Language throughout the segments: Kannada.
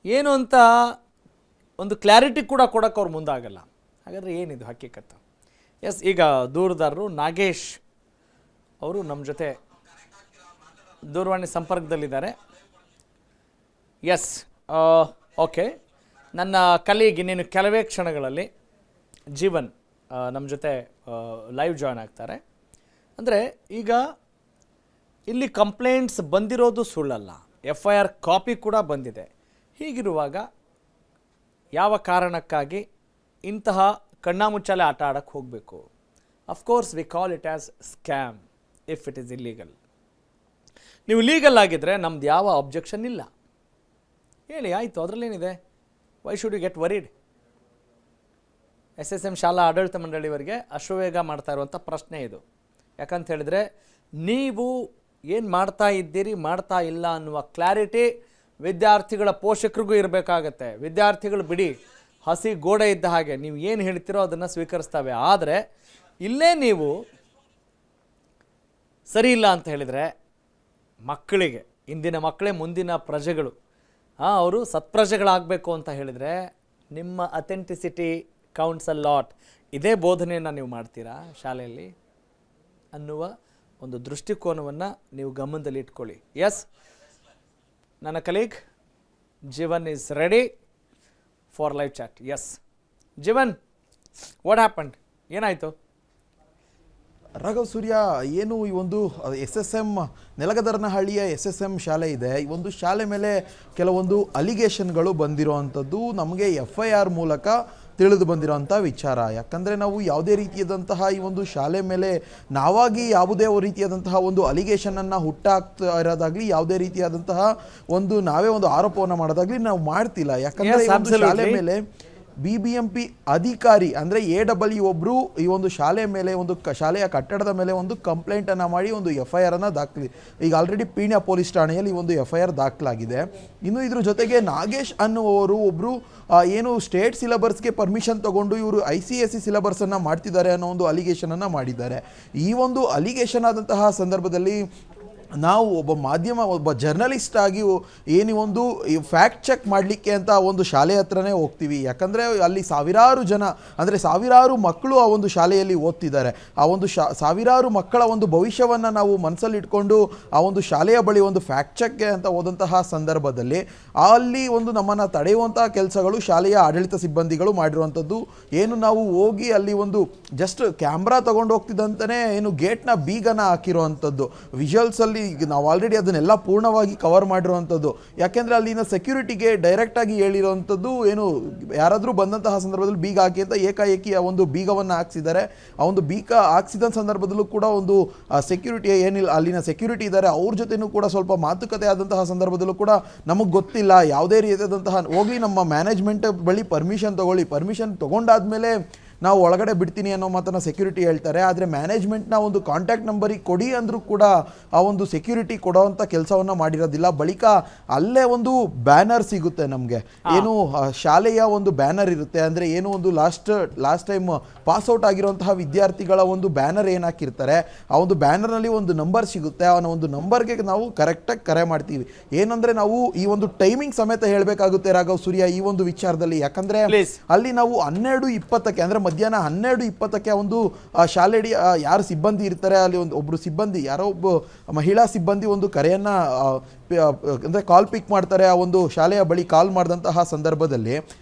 ಏನು ಅಂತ ಒಂದು ಕ್ಲಾರಿಟಿ ಕೂಡ ಕೊಡೋಕ್ಕೆ ಅವ್ರು ಮುಂದಾಗಲ್ಲ. ಹಾಗಾದರೆ ಏನಿದು ಹಕ್ಕಿಕತ್ತು? ಎಸ್, ಈಗ ದೂರದಾರರು ನಾಗೇಶ್ ಅವರು ನಮ್ಮ ಜೊತೆ ದೂರವಾಣಿ ಸಂಪರ್ಕದಲ್ಲಿದ್ದಾರೆ. S, okay. ನನ್ನ ಕಲೀಗ್ ಇನ್ನೇನು ಕೆಲವೇ ಕ್ಷಣಗಳಲ್ಲಿ ಜೀವನ್ ನಮ್ಮ ಜೊತೆ ಲೈವ್ ಜಾಯ್ನ್ ಆಗ್ತಾರೆ. ಅಂದರೆ ಈಗ ಇಲ್ಲಿ ಕಂಪ್ಲೇಂಟ್ಸ್ ಬಂದಿರೋದು ಸುಳ್ಳಲ್ಲ, FIR ಕಾಪಿ ಕೂಡ ಬಂದಿದೆ. ಹೀಗಿರುವಾಗ ಯಾವ ಕಾರಣಕ್ಕಾಗಿ ಇಂತಹ ಕಣ್ಣಾಮುಚ್ಚಾಲೆ ಆಟ ಆಡೋಕ್ಕೆ ಹೋಗಬೇಕು? Of course we call it as scam if it is illegal. ನೀವು ಲೀಗಲ್ ಆಗಿದ್ದರೆ ನಮ್ದು ಯಾವ ಅಬ್ಜೆಕ್ಷನ್ ಇಲ್ಲ, ಹೇಳಿ ಆಯಿತು, ಅದರಲ್ಲೇನಿದೆ. Why should you get worried? SSM ಶಾಲಾ ಆಡಳಿತ ಮಂಡಳಿಯವರಿಗೆ ಅಶ್ವವೇಗ ಮಾಡ್ತಾ ಇರುವಂಥ ಪ್ರಶ್ನೆ ಇದು. ಯಾಕಂತ ಹೇಳಿದರೆ ನೀವು ಏನು ಮಾಡ್ತಾ ಇದ್ದೀರಿ, ಮಾಡ್ತಾ ಇಲ್ಲ ಅನ್ನುವ ಕ್ಲಾರಿಟಿ ವಿದ್ಯಾರ್ಥಿಗಳ ಪೋಷಕರಿಗೂ ಇರಬೇಕಾಗತ್ತೆ. ವಿದ್ಯಾರ್ಥಿಗಳು ಬಿಡಿ, ಹಸಿ ಗೋಡೆ ಇದ್ದ ಹಾಗೆ, ನೀವು ಏನು ಹೇಳ್ತೀರೋ ಅದನ್ನು ಸ್ವೀಕರಿಸ್ತವೆ. ಆದರೆ ಇಲ್ಲೇ ನೀವು ಸರಿ ಇಲ್ಲ ಅಂತ ಹೇಳಿದರೆ ಮಕ್ಕಳಿಗೆ, ಇಂದಿನ ಮಕ್ಕಳೇ ಮುಂದಿನ ಪ್ರಜೆಗಳು, ಅವರು ಸತ್ಪ್ರಜೆಗಳಾಗಬೇಕು ಅಂತ ಹೇಳಿದರೆ ನಿಮ್ಮ ಅಥೆಂಟಿಸಿಟಿ ಕೌಂಟ್ಸ್ ಅ ಲಾಟ್. ಇದೇ ಬೋಧನೆಯನ್ನು ನೀವು ಮಾಡ್ತೀರಾ ಶಾಲೆಯಲ್ಲಿ ಅನ್ನುವ ಒಂದು ದೃಷ್ಟಿಕೋನವನ್ನು ನೀವು ಗಮನದಲ್ಲಿ ಇಟ್ಕೊಳ್ಳಿ. ಎಸ್, ನನ್ನ colleague Jeevan is ready for live chat. Yes Jeevan, what happened? ಏನಾಯಿತು? ರಾಘವ್ ಸೂರ್ಯ, ಏನು ಈ ಒಂದು SSM ನೆಲಗದರನಹಳ್ಳಿಯ SSM ಶಾಲೆ ಇದೆ. ಈ ಒಂದು ಶಾಲೆ ಮೇಲೆ ಕೆಲವೊಂದು ಅಲಿಗೇಷನ್ಗಳು ಬಂದಿರೋವಂಥದ್ದು ನಮಗೆ FIR ಮೂಲಕ ತಿಳಿದು ಬಂದಿರೋಂಥ ವಿಚಾರ. ಯಾಕಂದರೆ ನಾವು ಯಾವುದೇ ರೀತಿಯಾದಂತಹ ಈ ಒಂದು ಶಾಲೆ ಮೇಲೆ ನಾವಾಗಿ ಯಾವುದೇ ರೀತಿಯಾದಂತಹ ಒಂದು ಅಲಿಗೇಷನನ್ನು ಹುಟ್ಟಾಕ್ತಾ ಇರೋದಾಗಲಿ, ಯಾವುದೇ ರೀತಿಯಾದಂತಹ ಒಂದು ನಾವೇ ಒಂದು ಆರೋಪವನ್ನು ಮಾಡೋದಾಗಲಿ ನಾವು ಮಾಡ್ತಿಲ್ಲ. ಯಾಕಂದರೆ ಈ ಒಂದು ಶಾಲೆ ಮೇಲೆ BBMP ಅಧಿಕಾರಿ ಅಂದರೆ AW ಒಬ್ಬರು ಈ ಒಂದು ಶಾಲೆ ಮೇಲೆ, ಒಂದು ಶಾಲೆಯ ಕಟ್ಟಡದ ಮೇಲೆ ಒಂದು ಕಂಪ್ಲೇಂಟನ್ನು ಮಾಡಿ ಒಂದು FIR ಅನ್ನು ದಾಖಲಿ, ಈಗ ಆಲ್ರೆಡಿ ಪೀಣ್ಯ ಪೊಲೀಸ್ ಠಾಣೆಯಲ್ಲಿ ಒಂದು FIR ದಾಖಲಾಗಿದೆ. ಇನ್ನು ಇದ್ರ ಜೊತೆಗೆ ನಾಗೇಶ್ ಅನ್ನುವರು ಒಬ್ಬರು ಏನು ಸ್ಟೇಟ್ ಸಿಲೆಬಸ್ಗೆ ಪರ್ಮಿಷನ್ ತಗೊಂಡು ಇವರು ICSE ಸಿಲೆಬಸನ್ನು ಮಾಡ್ತಿದ್ದಾರೆ ಅನ್ನೋ ಒಂದು ಅಲಿಗೇಷನನ್ನು ಮಾಡಿದ್ದಾರೆ. ಈ ಒಂದು ಅಲಿಗೇಷನ್ ಆದಂತಹ ಸಂದರ್ಭದಲ್ಲಿ ನಾವು ಒಬ್ಬ ಜರ್ನಲಿಸ್ಟ್ ಆಗಿ ಏನು ಒಂದು ಫ್ಯಾಕ್ಟ್ ಚೆಕ್ ಮಾಡಲಿಕ್ಕೆ ಅಂತ ಒಂದು ಶಾಲೆ ಹತ್ರನೇ ಹೋಗ್ತೀವಿ. ಯಾಕಂದರೆ ಅಲ್ಲಿ ಸಾವಿರಾರು ಜನ, ಅಂದರೆ ಸಾವಿರಾರು ಮಕ್ಕಳು ಆ ಒಂದು ಶಾಲೆಯಲ್ಲಿ ಓದ್ತಿದ್ದಾರೆ. ಆ ಒಂದು ಸಾವಿರಾರು ಮಕ್ಕಳ ಒಂದು ಭವಿಷ್ಯವನ್ನು ನಾವು ಮನಸ್ಸಲ್ಲಿ ಇಟ್ಕೊಂಡು ಆ ಒಂದು ಶಾಲೆಯ ಬಳಿ ಒಂದು ಫ್ಯಾಕ್ಟ್ ಚೆಕ್ಗೆ ಅಂತ ಹೋದಂತಹ ಸಂದರ್ಭದಲ್ಲಿ ಅಲ್ಲಿ ಒಂದು ನಮ್ಮನ್ನು ತಡೆಯುವಂತಹ ಕೆಲಸಗಳು ಶಾಲೆಯ ಆಡಳಿತ ಸಿಬ್ಬಂದಿಗಳು ಮಾಡಿರುವಂಥದ್ದು. ಏನು ನಾವು ಹೋಗಿ ಅಲ್ಲಿ ಒಂದು ಜಸ್ಟ್ ಕ್ಯಾಮ್ರಾ ತೊಗೊಂಡು ಹೋಗ್ತಿದ್ದಂತಲೇ ಏನು ಗೇಟ್ನ ಬೀಗನ ಹಾಕಿರುವಂಥದ್ದು, ವಿಜುವಲ್ಸಲ್ಲಿ ನಾವು ಆಲ್ರೆಡಿ ಅದನ್ನೆಲ್ಲ ಪೂರ್ಣವಾಗಿ ಕವರ್ ಮಾಡಿರುವಂಥದ್ದು. ಯಾಕೆಂದರೆ ಅಲ್ಲಿನ ಸೆಕ್ಯೂರಿಟಿಗೆ ಡೈರೆಕ್ಟಾಗಿ ಹೇಳಿರುವಂಥದ್ದು, ಏನು ಯಾರಾದರೂ ಬಂದಂತಹ ಸಂದರ್ಭದಲ್ಲಿ ಬೀಗ ಹಾಕಿ ಅಂತ ಏಕಾಏಕಿ ಆ ಒಂದು ಬೀಗವನ್ನು ಹಾಕ್ಸಿದ್ದಾರೆ. ಆ ಒಂದು ಬೀಗ ಹಾಕ್ಸಿದ ಸಂದರ್ಭದಲ್ಲೂ ಕೂಡ ಒಂದು ಸೆಕ್ಯೂರಿಟಿ ಏನಿಲ್ಲ, ಅಲ್ಲಿನ ಸೆಕ್ಯೂರಿಟಿ ಇದ್ದಾರೆ, ಅವ್ರ ಜೊತೆನೂ ಕೂಡ ಸ್ವಲ್ಪ ಮಾತುಕತೆ ಆದಂತಹ ಸಂದರ್ಭದಲ್ಲೂ ಕೂಡ ನಮಗೆ ಗೊತ್ತಿಲ್ಲ, ಯಾವುದೇ ರೀತಿಯಾದಂತಹ ಹೋಗಿ ನಮ್ಮ ಮ್ಯಾನೇಜ್ಮೆಂಟ್ ಬಳಿ ಪರ್ಮಿಷನ್ ತೊಗೊಳ್ಳಿ, ಪರ್ಮಿಷನ್ ತೊಗೊಂಡಾದ್ಮೇಲೆ ನಾವು ಒಳಗಡೆ ಬಿಡ್ತೀನಿ ಅನ್ನೋ ಮಾತನ್ನು ಸೆಕ್ಯೂರಿಟಿ ಹೇಳ್ತಾರೆ. ಆದರೆ ಮ್ಯಾನೇಜ್ಮೆಂಟ್ನ ಒಂದು ಕಾಂಟ್ಯಾಕ್ಟ್ ನಂಬರಿಗೆ ಕೊಡಿ ಅಂದರೂ ಕೂಡ ಆ ಒಂದು ಸೆಕ್ಯೂರಿಟಿ ಕೊಡೋವಂಥ ಕೆಲಸವನ್ನು ಮಾಡಿರೋದಿಲ್ಲ. ಬಳಿಕ ಅಲ್ಲೇ ಒಂದು ಬ್ಯಾನರ್ ಸಿಗುತ್ತೆ ನಮಗೆ, ಏನು ಶಾಲೆಯ ಒಂದು ಬ್ಯಾನರ್ ಇರುತ್ತೆ, ಅಂದರೆ ಏನು ಒಂದು ಲಾಸ್ಟ್ ಟೈಮ್ ಪಾಸ್ಔಟ್ ಆಗಿರುವಂತಹ ವಿದ್ಯಾರ್ಥಿಗಳ ಒಂದು ಬ್ಯಾನರ್ ಏನು ಹಾಕಿರ್ತಾರೆ, ಆ ಒಂದು ಬ್ಯಾನರ್ನಲ್ಲಿ ಒಂದು ನಂಬರ್ ಸಿಗುತ್ತೆ. ಆ ಒಂದು ನಂಬರ್ಗೆ ನಾವು ಕರೆಕ್ಟಾಗಿ ಕರೆ ಮಾಡ್ತೀವಿ. ಏನಂದರೆ ನಾವು ಈ ಒಂದು ಟೈಮಿಂಗ್ ಸಮೇತ ಹೇಳಬೇಕಾಗುತ್ತೆ ರಾಘವ್ ಸೂರ್ಯ ಈ ಒಂದು ವಿಚಾರದಲ್ಲಿ. ಯಾಕಂದರೆ ಅಲ್ಲಿ ನಾವು 12:20 ಅಂದರೆ ಮಧ್ಯಾಹ್ನ 12:20 ಒಂದು ಶಾಲೆಡಿ ಯಾರು ಸಿಬ್ಬಂದಿ ಇರ್ತಾರೆ, ಅಲ್ಲಿ ಒಬ್ಬರು ಸಿಬ್ಬಂದಿ, ಯಾರೋ ಒಬ್ಬ ಮಹಿಳಾ ಸಿಬ್ಬಂದಿ ಒಂದು ಕರೆಯನ್ನು ಅಂದರೆ ಕಾಲ್ ಪಿಕ್ ಮಾಡ್ತಾರೆ. ಆ ಒಂದು ಶಾಲೆಯ ಬಳಿ ಕಾಲ್ ಮಾಡಿದಂತಹ ಸಂದರ್ಭದಲ್ಲಿ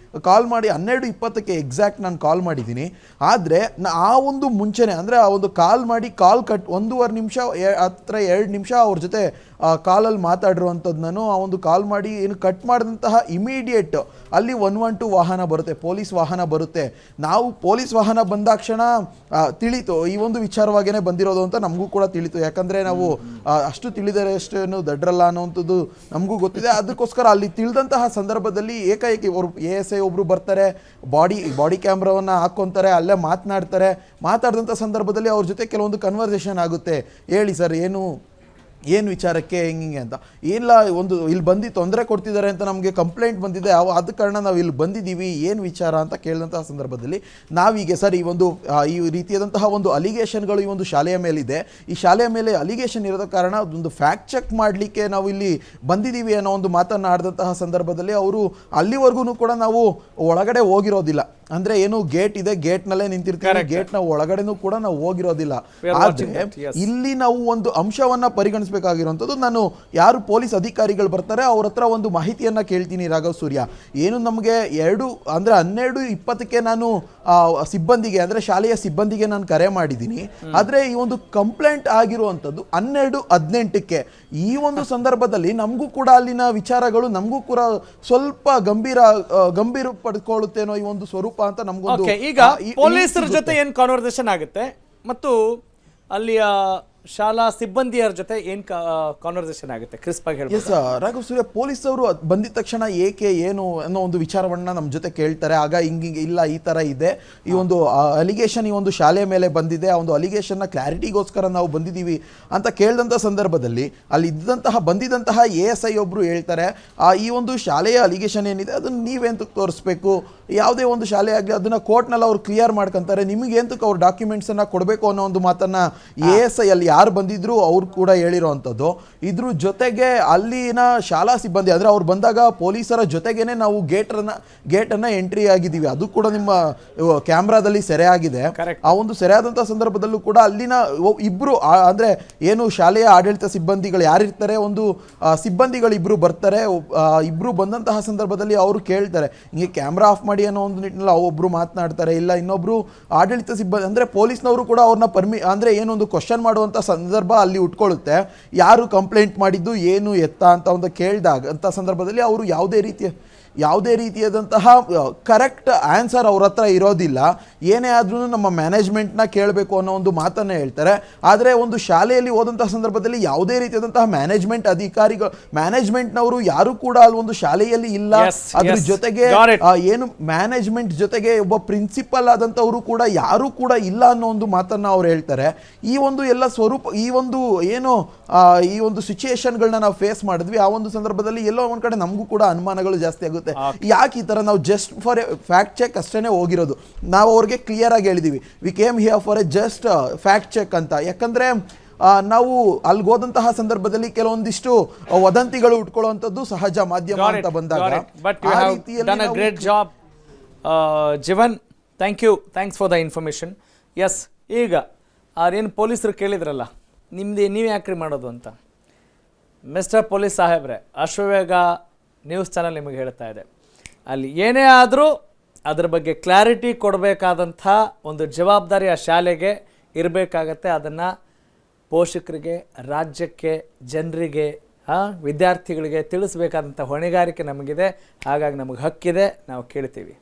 ಕಾಲ್ ಮಾಡಿ 12:20 ಎಕ್ಸಾಕ್ಟ್ ನಾನು ಕಾಲ್ ಮಾಡಿದ್ದೀನಿ. ಆದರೆ ಆ ಒಂದು ಮುಂಚೆನೇ, ಅಂದರೆ ಆ ಒಂದು ಕಾಲ್ ಮಾಡಿ ಕಾಲ್ ಕಟ್ 1.5 ನಿಮಿಷ ಹತ್ರ 2 ನಿಮಿಷ ಅವ್ರ ಜೊತೆ ಕಾಲಲ್ಲಿ ಮಾತಾಡಿರುವಂಥದ್ದು. ನಾನು ಆ ಒಂದು ಕಾಲ್ ಮಾಡಿ ಏನು ಕಟ್ ಮಾಡಿದಂತಹ ಇಮಿಡಿಯೇಟ್ ಅಲ್ಲಿ 112 ವಾಹನ ಬರುತ್ತೆ, ಪೊಲೀಸ್ ವಾಹನ ಬರುತ್ತೆ. ನಾವು ಪೊಲೀಸ್ ವಾಹನ ಬಂದಾಕ್ಷಣ ತಿಳಿತು ಈ ಒಂದು ವಿಚಾರವಾಗೇ ಬಂದಿರೋದು ಅಂತ ನಮಗೂ ಕೂಡ ತಿಳಿತು. ಯಾಕಂದರೆ ನಾವು ಅಷ್ಟು ತಿಳಿದರೆ ಅಷ್ಟೇನು ದಡ್ರಲ್ಲ ಅನ್ನೋವಂಥದ್ದು ನಮಗೂ ಗೊತ್ತಿದೆ. ಅದಕ್ಕೋಸ್ಕರ ಅಲ್ಲಿ ತಿಳಿದಂತಹ ಸಂದರ್ಭದಲ್ಲಿ ಏಕಾಏಕಿ ಅವರು ASI ಒಬ್ಬರು ಬರ್ತಾರೆ, ಬಾಡಿ ಕ್ಯಾಮ್ರಾವನ್ನು ಹಾಕ್ಕೊತಾರೆ, ಅಲ್ಲೇ ಮಾತನಾಡ್ತಾರೆ. ಮಾತಾಡಿದಂಥ ಸಂದರ್ಭದಲ್ಲಿ ಅವ್ರ ಜೊತೆ ಕೆಲವೊಂದು ಕನ್ವರ್ಸೇಷನ್ ಆಗುತ್ತೆ. ಹೇಳಿ ಸರ್, ಏನು ಏನು ವಿಚಾರಕ್ಕೆ ಹಿಂಗೆ ಅಂತ, ಇಲ್ಲ ಒಂದು ಇಲ್ಲಿ ಬಂದು ತೊಂದರೆ ಕೊಡ್ತಿದ್ದಾರೆ ಅಂತ ನಮಗೆ ಕಂಪ್ಲೇಂಟ್ ಬಂದಿದೆ, ಅದ ಕಾರಣ ನಾವು ಇಲ್ಲಿ ಬಂದಿದ್ದೀವಿ, ಏನು ವಿಚಾರ ಅಂತ ಕೇಳಿದಂತಹ ಸಂದರ್ಭದಲ್ಲಿ ನಾವೀಗ ಸರ್ ಈ ರೀತಿಯಾದಂತಹ ಒಂದು ಅಲಿಗೇಷನ್ಗಳು ಈ ಒಂದು ಶಾಲೆಯ ಮೇಲಿದೆ, ಈ ಶಾಲೆಯ ಮೇಲೆ ಅಲಿಗೇಷನ್ ಇರೋದ ಕಾರಣ ಒಂದು ಫ್ಯಾಕ್ಟ್ ಚೆಕ್ ಮಾಡಲಿಕ್ಕೆ ನಾವು ಇಲ್ಲಿ ಬಂದಿದ್ದೀವಿ ಅನ್ನೋ ಒಂದು ಮಾತನ್ನು ಆಡಿದಂತಹ ಸಂದರ್ಭದಲ್ಲಿ ಅವರು ಅಲ್ಲಿವರೆಗೂ ಕೂಡ ನಾವು ಒಳಗಡೆ ಹೋಗಿರೋದಿಲ್ಲ, ಅಂದ್ರೆ ಏನು ಗೇಟ್ ಇದೆ, ಗೇಟ್ನಲ್ಲೇ ನಿಂತಿರ್ತೀವಿ, ಗೇಟ್ನ ಒಳಗಡೆನೂ ಕೂಡ ನಾವು ಹೋಗಿರೋದಿಲ್ಲ. ಆದ್ರೆ ಇಲ್ಲಿ ನಾವು ಒಂದು ಅಂಶವನ್ನ ಪರಿಗಣಿಸಬೇಕಾಗಿರುವಂಥದ್ದು, ನಾನು ಯಾರು ಪೊಲೀಸ್ ಅಧಿಕಾರಿಗಳು ಬರ್ತಾರೆ ಅವ್ರ ಹತ್ರ ಒಂದು ಮಾಹಿತಿಯನ್ನ ಕೇಳ್ತೀನಿ. ರಾಘವ್ ಸೂರ್ಯ, ಏನು ನಮಗೆ 12:20ಕ್ಕೆ ನಾನು ಸಿಬ್ಬಂದಿಗೆ ಅಂದ್ರೆ ಶಾಲೆಯ ಸಿಬ್ಬಂದಿಗೆ ನಾನು ಕರೆ ಮಾಡಿದ್ದೀನಿ, ಆದ್ರೆ ಈ ಒಂದು ಕಂಪ್ಲೇಂಟ್ ಆಗಿರುವಂಥದ್ದು 12:18ಕ್ಕೆ. ಈ ಒಂದು ಸಂದರ್ಭದಲ್ಲಿ ನಮಗೂ ಕೂಡ ಅಲ್ಲಿನ ವಿಚಾರಗಳು ನಮಗೂ ಕೂಡ ಸ್ವಲ್ಪ ಗಂಭೀರ ಪಡ್ಕೊಳ್ಳುತ್ತೇನೋ ಈ ಒಂದು ಸ್ವರೂಪ ಅಂತ ನಮಗೊಂದು. ಈಗ ಪೊಲೀಸರ ಜೊತೆ ಏನ್ ಕಾನ್ವರ್ಸೇಷನ್ ಆಗುತ್ತೆ ಮತ್ತು ಅಲ್ಲಿಯ ಶಾಲಾ ಸಿಬ್ಬಂದಿಯರ ಜೊತೆ ಏನ್ ಕಾನ್ವರ್ಸೇಷನ್ ಆಗುತ್ತೆ ಕ್ರಿಸ್ಪ್ ಆಗಿ ಹೇಳಿ. ಎಸ್ ರಾಘವ್ ಸೂರ್ಯ, ಪೊಲೀಸ್ ಅವರು ಬಂದಿದ ತಕ್ಷಣ ಏಕೆ ಏನು ಅನ್ನೋ ಒಂದು ವಿಚಾರವನ್ನ ನಮ್ಮ ಜೊತೆ ಕೇಳ್ತಾರೆ. ಆಗ ಹಿಂಗೆ ಇಲ್ಲ, ಈ ತರ ಇದೆ, ಈ ಒಂದು ಅಲಿಗೇಷನ್ ಈ ಒಂದು ಶಾಲೆಯ ಮೇಲೆ ಬಂದಿದೆ, ಆ ಒಂದು ಅಲಿಗೇಷನ್ನ ಕ್ಲಾರಿಟಿಗೋಸ್ಕರ ನಾವು ಬಂದಿದ್ದೀವಿ ಅಂತ ಕೇಳಿದಂಥ ಸಂದರ್ಭದಲ್ಲಿ ಅಲ್ಲಿ ಬಂದಿದ್ದಂತಹ ASI ಒಬ್ರು ಹೇಳ್ತಾರೆ, ಈ ಒಂದು ಶಾಲೆಯ ಅಲಿಗೇಷನ್ ಏನಿದೆ ಅದನ್ನು ನೀವೆಂತಕ್ಕೆ ತೋರಿಸ್ಬೇಕು, ಯಾವುದೇ ಒಂದು ಶಾಲೆ ಆಗಲಿ ಅದನ್ನ ಕೋರ್ಟ್ನಲ್ಲಿ ಅವ್ರು ಕ್ಲಿಯರ್ ಮಾಡ್ಕೊಂತಾರೆ, ನಿಮಗೆ ಎಂತಕ್ಕೆ ಅವ್ರು ಡಾಕ್ಯುಮೆಂಟ್ಸನ್ನು ಕೊಡಬೇಕು ಅನ್ನೋ ಒಂದು ಮಾತನ್ನ ASI ಅಲ್ಲಿ ಯಾರು ಬಂದಿದ್ರು ಅವ್ರು ಕೂಡ ಹೇಳಿರೋವಂಥದ್ದು. ಇದ್ರ ಜೊತೆಗೆ ಅಲ್ಲಿನ ಶಾಲಾ ಸಿಬ್ಬಂದಿ ಅಂದರೆ ಅವ್ರು ಬಂದಾಗ ಪೊಲೀಸರ ಜೊತೆಗೇನೆ ನಾವು ಗೇಟನ್ನು ಎಂಟ್ರಿ ಆಗಿದ್ದೀವಿ, ಅದು ಕೂಡ ನಿಮ್ಮ ಕ್ಯಾಮ್ರಾದಲ್ಲಿ ಸೆರೆ ಆಗಿದೆ. ಆ ಒಂದು ಸೆರೆಯಾದಂಥ ಸಂದರ್ಭದಲ್ಲೂ ಕೂಡ ಅಲ್ಲಿನ ಇಬ್ಬರು ಅಂದರೆ ಏನು ಶಾಲೆಯ ಆಡಳಿತ ಸಿಬ್ಬಂದಿಗಳು ಯಾರಿರ್ತಾರೆ, ಒಂದು ಸಿಬ್ಬಂದಿಗಳು ಇಬ್ಬರು ಬರ್ತಾರೆ. ಇಬ್ಬರು ಬಂದಂತಹ ಸಂದರ್ಭದಲ್ಲಿ ಅವರು ಕೇಳ್ತಾರೆ ಹಿಂಗೆ ಕ್ಯಾಮ್ರಾ ಆಫ್ ಮಾಡಿ ಅನ್ನೋ ಒಂದು ನಿಟ್ಟಿನಲ್ಲಿ ಒಬ್ಬರು ಮಾತನಾಡ್ತಾರೆ, ಇಲ್ಲ ಇನ್ನೊಬ್ರು ಆಡಳಿತ ಸಿಬ್ಬಂದಿ ಅಂದರೆ ಪೊಲೀಸ್ನವರು ಕೂಡ ಅವ್ರನ್ನ ಅಂದರೆ ಏನೊಂದು ಕ್ವಶನ್ ಮಾಡುವಂಥ ಸಂದರ್ಭ ಅಲ್ಲಿ ಉಟ್ಕೊಳ್ಳುತ್ತೆ. ಯಾರು ಕಂಪ್ಲೇಂಟ್ ಮಾಡಿದ್ದು ಏನು ಎತ್ತ ಅಂತ ಒಂದು ಕೇಳಿದಾಗ ಅಂತ ಸಂದರ್ಭದಲ್ಲಿ ಅವರು ಯಾವುದೇ ರೀತಿಯಾದಂತಹ ಕರೆಕ್ಟ್ ಆನ್ಸರ್ ಅವ್ರ ಹತ್ರ ಇರೋದಿಲ್ಲ. ಏನೇ ಆದ್ರೂ ನಮ್ಮ ಮ್ಯಾನೇಜ್ಮೆಂಟ್ನ ಕೇಳಬೇಕು ಅನ್ನೋ ಒಂದು ಮಾತನ್ನು ಹೇಳ್ತಾರೆ. ಆದರೆ ಒಂದು ಶಾಲೆಯಲ್ಲಿ ಹೋದಂತಹ ಸಂದರ್ಭದಲ್ಲಿ ಯಾವುದೇ ರೀತಿಯಾದಂತಹ ಮ್ಯಾನೇಜ್ಮೆಂಟ್ನವರು ಯಾರು ಕೂಡ ಅಲ್ಲಿ ಒಂದು ಶಾಲೆಯಲ್ಲಿ ಇಲ್ಲ. ಅದ್ರ ಜೊತೆಗೆ ಏನು ಮ್ಯಾನೇಜ್ಮೆಂಟ್ ಜೊತೆಗೆ ಒಬ್ಬ ಪ್ರಿನ್ಸಿಪಲ್ ಆದಂಥವರು ಕೂಡ ಯಾರು ಕೂಡ ಇಲ್ಲ ಅನ್ನೋ ಒಂದು ಮಾತನ್ನು ಅವ್ರು ಹೇಳ್ತಾರೆ. ಈ ಒಂದು ಎಲ್ಲ ಸ್ವರೂಪ ಈ ಒಂದು ಸಿಚುಯೇಷನ್ಗಳನ್ನ ನಾವು ಫೇಸ್ ಮಾಡಿದ್ವಿ. ಆ ಒಂದು ಸಂದರ್ಭದಲ್ಲಿ ಎಲ್ಲೋ ಒಂದ್ ಕಡೆ ನಮಗೂ ಕೂಡ ಅನುಮಾನಗಳು ಜಾಸ್ತಿ ಆಗುತ್ತೆ. ಯಾಕೆ ಈ ತರ ನಾವು just for a fact check ಅಷ್ಟೇನೆ ಹೋಗಿರೋದು. ನಾವು ಅವ್ರಿಗೆ ಕ್ಲಿಯರ್ ಆಗಿ ಹೇಳಿದೀವಿ, we came here for a just fact check ಅಂತ. ಯಾಕಂದ್ರೆ ನಾವು ಅಲ್ಲಿಗೆ ಹೋದಂತಹ ಸಂದರ್ಭದಲ್ಲಿ ಕೆಲವೊಂದಿಷ್ಟು ವದಂತಿಗಳು ಉಟ್ಕೊಳ್ಳುವಂಥದ್ದು ಸಹಜ ಮಾಧ್ಯಮ ಅಂತ ಬಂದಾಗ. Great job Jeevan, thanks for the information. Yes, ಈಗ ಏನು ಪೊಲೀಸರು ಕೇಳಿದ್ರಲ್ಲ ನೀವು ಯಾಕ್ರಿ ಮಾಡೋದು ಅಂತ, ಮಿಸ್ಟರ್ ಪೊಲೀಸ್ ಸಾಹೇಬ್ರೆ, ಅಶ್ವವೇಗ ನ್ಯೂಸ್ ಚಾನಲ್ ನಿಮಗೆ ಹೇಳ್ತಾ ಇದೆ, ಅಲ್ಲಿ ಏನೇ ಆದರೂ ಅದ್ರ ಬಗ್ಗೆ ಕ್ಲಾರಿಟಿ ಕೊಡಬೇಕಾದಂಥ ಒಂದು ಜವಾಬ್ದಾರಿ ಆ ಶಾಲೆಗೆ ಇರಬೇಕಾಗತ್ತೆ. ಅದನ್ನು ಪೋಷಕರಿಗೆ, ರಾಜ್ಯಕ್ಕೆ, ಜನರಿಗೆ, ವಿದ್ಯಾರ್ಥಿಗಳಿಗೆ ತಿಳಿಸ್ಬೇಕಾದಂಥ ಹೊಣೆಗಾರಿಕೆ ನಮಗಿದೆ. ಹಾಗಾಗಿ ನಮಗೆ ಹಕ್ಕಿದೆ, ನಾವು ಕೇಳ್ತೀವಿ.